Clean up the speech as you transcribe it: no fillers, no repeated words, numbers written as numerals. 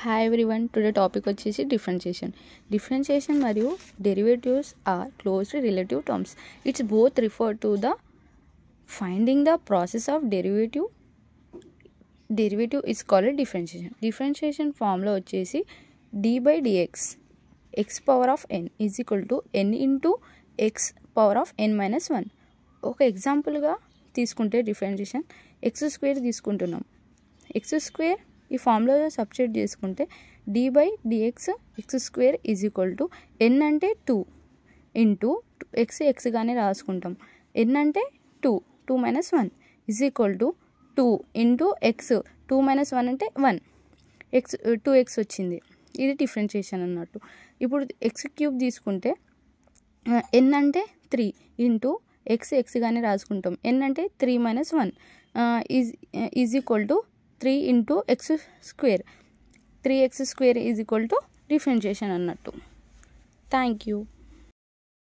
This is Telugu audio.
హాయ్ ఎవ్రీవన్, టుడే టాపిక్ వచ్చేసి డిఫరెన్షియేషన్ మరియు derivatives are closely relative terms. It's both refer to the finding the process of derivative is called differentiation formula వచ్చేసి d/dx x power of n is equal to n into x power of n minus 1. ఒక ఎగ్జాంపుల్గా తీసుకుంటే డిఫరెన్షియేషన్ x² తీసుకుంటున్నాం. x² ఈ ఫార్ములాలో సబ్స్టిట్యూట్ చేసుకుంటే d/dx x² is equal to n అంటే 2 ఇంటూ xగానే రాసుకుంటాం. n అంటే 2 minus 1 is equal to 2 into x. 2 minus 1 అంటే 1, 2x వచ్చింది. ఇది డిఫరెన్షియేషన్ అన్నట్టు. ఇప్పుడు x³ తీసుకుంటే n అంటే 3 ఇంటూ xగానే రాసుకుంటాం. n అంటే 3 minus 1 is equal to 3 into x². 3x² is equal to differentiation అన్నట్టు. Thank you.